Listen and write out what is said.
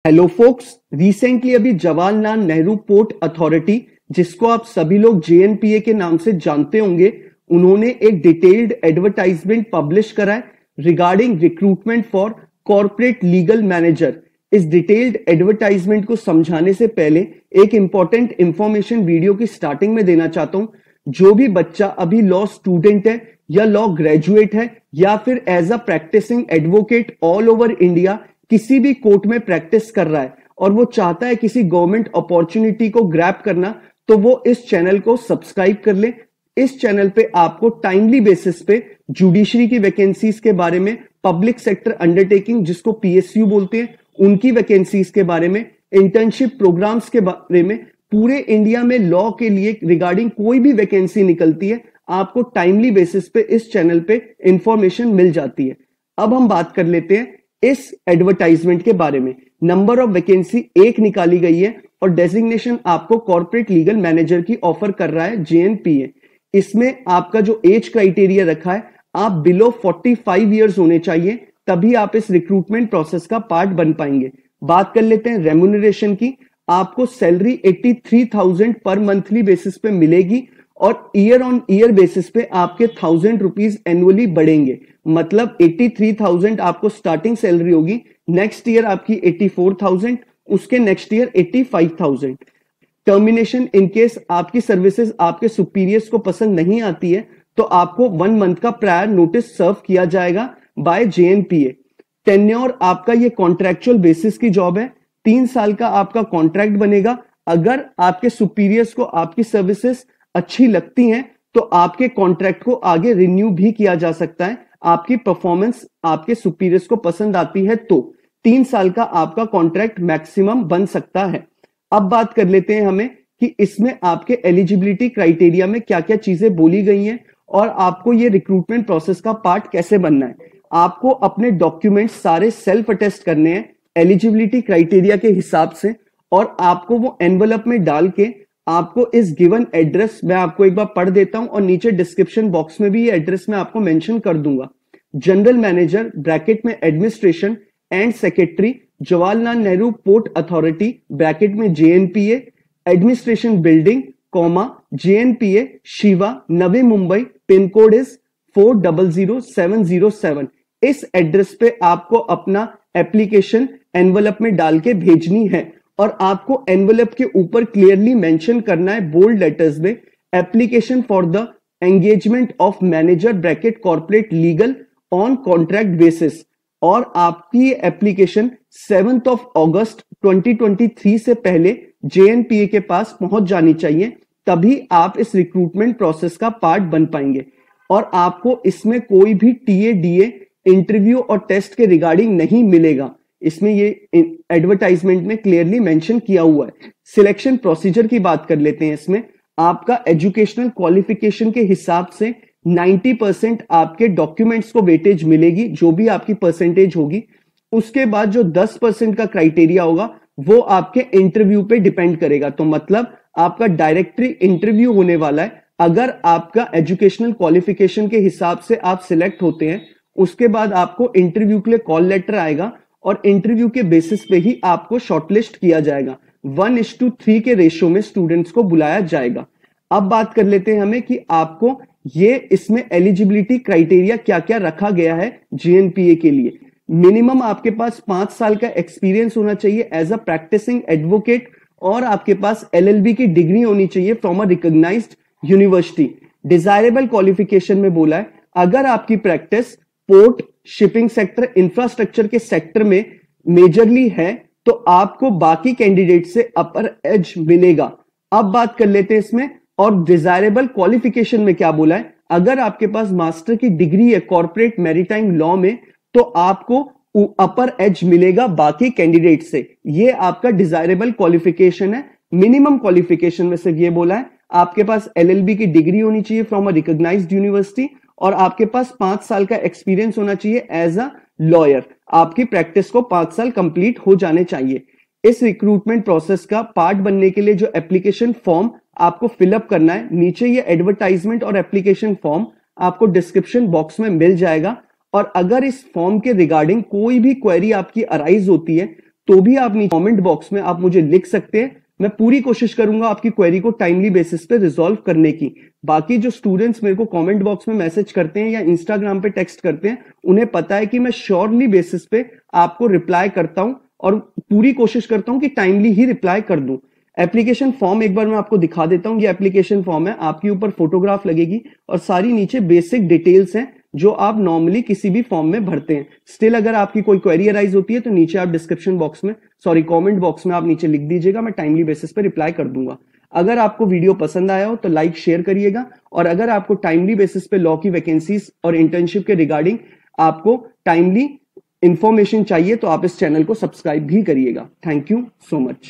Hello focus, recently अभी Jawaharlal Nehru port authority, जिसको आप सभी लोग जेएनपीए के नाम से जानते होंगे, उन्होंने एक डिटेल्ड एडवर्टाइजमेंट पब्लिश करा है regarding recruitment for corporate legal manager. इस डिटेल्ड एडवर्टाइजमेंट को समझाने से पहले एक इंपॉर्टेंट इंफॉर्मेशन वीडियो की स्टार्टिंग में देना चाहता हूं। जो भी बच्चा अभी लॉ स्टूडेंट है या लॉ ग्रेजुएट है या फिर as a practising advocate all over India किसी भी कोर्ट में प्रैक्टिस कर रहा है और वो चाहता है किसी गवर्नमेंट अपॉर्चुनिटी को ग्रैब करना, तो वो इस चैनल को सब्सक्राइब कर ले। इस चैनल पे आपको टाइमली बेसिस पे जुडिशरी की वैकेंसीज के बारे में, पब्लिक सेक्टर अंडरटेकिंग जिसको पीएसयू बोलते हैं, उनकी वैकेंसीज के बारे में, इंटर्नशिप प्रोग्राम्स के बारे में, पूरे इंडिया में लॉ के लिए रिगार्डिंग कोई भी वैकेंसी निकलती है, आपको टाइमली बेसिस पे इस चैनल पे इंफॉर्मेशन मिल जाती है। अब हम बात कर लेते हैं इस एडवर्टाइजमेंट के बारे में। नंबर ऑफ वैकेंसी 1 निकाली गई है और डेजिग्नेशन आपको कॉर्पोरेट लीगल मैनेजर की ऑफर कर रहा है जेएनपीए। इसमें आपका जो एज क्राइटेरिया रखा है, आप बिलो 45 इयर्स होने चाहिए, तभी आप इस रिक्रूटमेंट प्रोसेस का पार्ट बन पाएंगे। बात कर लेते हैं रेम्यूनरेशन की। आपको सैलरी 83,000 पर मंथली बेसिस पे मिलेगी और ईयर ऑन ईयर बेसिस पे आपके 1,000 रुपीज एनुअली बढ़ेंगे। मतलब 83,000 आपको स्टार्टिंग सैलरी होगी, नेक्स्ट ईयर आपकी 84,000, उसके next year 85,000। Termination in case आपकी सर्विसेज आपके सुपीरियर्स को पसंद नहीं आती है तो आपको 1 मंथ का प्रायर नोटिस सर्व किया जाएगा बाय जेएनपीए। टेन्योर आपका ये कॉन्ट्रैक्चुअल बेसिस की जॉब है, 3 साल का आपका कॉन्ट्रैक्ट बनेगा। अगर आपके सुपीरियर्स को आपकी सर्विसेज अच्छी लगती हैं तो आपके कॉन्ट्रैक्ट को आगे रिन्यू भी किया जा सकता है। आपकी परफॉर्मेंस आपके सुपीरियर्स को पसंद आती है तो 3 साल का आपका कॉन्ट्रैक्ट मैक्सिमम बन सकता है। अब बात कर लेते हैं हमें कि इसमें आपके एलिजिबिलिटी क्राइटेरिया में क्या क्या चीजें बोली गई हैं और आपको ये रिक्रूटमेंट प्रोसेस का पार्ट कैसे बनना है। आपको अपने डॉक्यूमेंट्स सारे सेल्फ अटेस्ट करने हैं एलिजिबिलिटी क्राइटेरिया के हिसाब से और आपको वो एनवलप में डाल के आपको इस गिवन एड्रेस, मैं आपको एक बार पढ़ देता हूं और नीचे डिस्क्रिप्शन बॉक्स में भी ये एड्रेस मैं आपको मेंशन कर दूंगा। जनरल मैनेजर ब्रैकेट में administration and secretary, Jawaharlal Nehru port authority bracket में JNPA, administration building comma JNPA Sheva, Navi Mumbai, pin code is 400707। इस एड्रेस पे आपको अपना एप्लीकेशन एनवलप में डाल के भेजनी है और आपको एनवलप के ऊपर क्लियरली मेंशन करना है बोल्ड लेटर्स में, application for the engagement of manager bracket corporate legal on contract basis. और आपकी एप्लीकेशन 7 अगस्त 2023 से पहले जेएनपीए के पास पहुंच जानी चाहिए, तभी आप इस रिक्रूटमेंट प्रोसेस का पार्ट बन पाएंगे। और आपको इसमें कोई भी टीएडीए इंटरव्यू और टेस्ट के रिगार्डिंग नहीं मिलेगा, इसमें ये एडवर्टाइजमेंट में क्लियरली मेंशन किया हुआ है। सिलेक्शन प्रोसीजर की बात कर लेते हैं। इसमें आपका एजुकेशनल क्वालिफिकेशन के हिसाब से 90% आपके डॉक्यूमेंट्स को वेटेज मिलेगी, जो भी आपकी परसेंटेज होगी। उसके बाद जो 10% का क्राइटेरिया होगा वो आपके इंटरव्यू पे डिपेंड करेगा। तो मतलब आपका डायरेक्टली इंटरव्यू होने वाला है। अगर आपका एजुकेशनल क्वालिफिकेशन के हिसाब से आप सिलेक्ट होते हैं, उसके बाद आपको इंटरव्यू के लिए कॉल लेटर आएगा और इंटरव्यू के बेसिस पे ही आपको शॉर्टलिस्ट किया जाएगा। 1:3 के रेशियो में स्टूडेंट्स को बुलाया जाएगा। अब बात कर लेते हैं हमें कि आपको ये इसमें एलिजिबिलिटी क्राइटेरिया क्या क्या रखा गया है जेएनपीए के लिए। मिनिमम आपके पास 5 साल का एक्सपीरियंस होना चाहिए एज अ प्रैक्टिसिंग एडवोकेट और आपके पास एलएलबी की डिग्री होनी चाहिए from a recognised university. Desirable qualification में बोला है अगर आपकी practice port, shipping sector, infrastructure के सेक्टर में मेजरली है तो आपको बाकी कैंडिडेट से अपर एज मिलेगा। अब बात कर लेते हैं इसमें और डिजायरेबल क्वालिफिकेशन में क्या बोला है। अगर आपके पास मास्टर की डिग्री है कॉर्पोरेट मैरीटाइम लॉ में तो आपको अपर एज मिलेगा बाकी कैंडिडेट से। ये आपका डिजायरेबल क्वालिफिकेशन है। मिनिमम क्वालिफिकेशन में सिर्फ ये बोला है आपके पास एलएलबी की डिग्री होनी चाहिए फ्रॉम अ रिकॉग्नाइज्ड यूनिवर्सिटी और आपके पास 5 साल का एक्सपीरियंस होना चाहिए एज अ लॉयर। आपकी प्रैक्टिस को 5 साल कंप्लीट हो जाने चाहिए। इस रिक्रूटमेंट प्रोसेस का पार्ट बनने के लिए जो एप्लीकेशन फॉर्म आपको फिलअप करना है, नीचे ये एडवर्टाइजमेंट और एप्लीकेशन फॉर्म आपको डिस्क्रिप्शन बॉक्स में मिल जाएगा। और अगर इस फॉर्म के रिगार्डिंग कोई भी क्वेरी आपकी अराइज होती है तो भी आप नीचे कमेंट बॉक्स में आप मुझे लिख सकते हैं। मैं पूरी कोशिश करूंगा आपकी क्वेरी को टाइमली बेसिस पे रिजॉल्व करने की। बाकी जो स्टूडेंट्स मेरे को कमेंट बॉक्स में मैसेज करते हैं या इंस्टाग्राम पे टेक्स्ट करते हैं, उन्हें पता है कि मैं श्योरली बेसिस पे आपको रिप्लाई करता हूं और पूरी कोशिश करता हूं कि टाइमली ही रिप्लाई कर दूं। एप्लीकेशन फॉर्म एक बार मैं आपको दिखा देता हूं। ये एप्लीकेशन फॉर्म है, आपके ऊपर फोटोग्राफ लगेगी और सारी नीचे बेसिक डिटेल्स हैं जो आप नॉर्मली किसी भी फॉर्म में भरते हैं। स्टिल अगर आपकी कोई क्वेरी अराइज होती है तो नीचे आप डिस्क्रिप्शन बॉक्स में कमेंट बॉक्स में आप नीचे लिख दीजिएगा, मैं टाइमली बेसिस पे रिप्लाई कर दूंगा। अगर आपको वीडियो पसंद आया हो तो लाइक शेयर करिएगा, और अगर आपको टाइमली बेसिस पे लॉ की वैकेंसीज और इंटर्नशिप के रिगार्डिंग आपको टाइमली इंफॉर्मेशन चाहिए तो आप इस चैनल को सब्सक्राइब भी करिएगा। Thank you so much.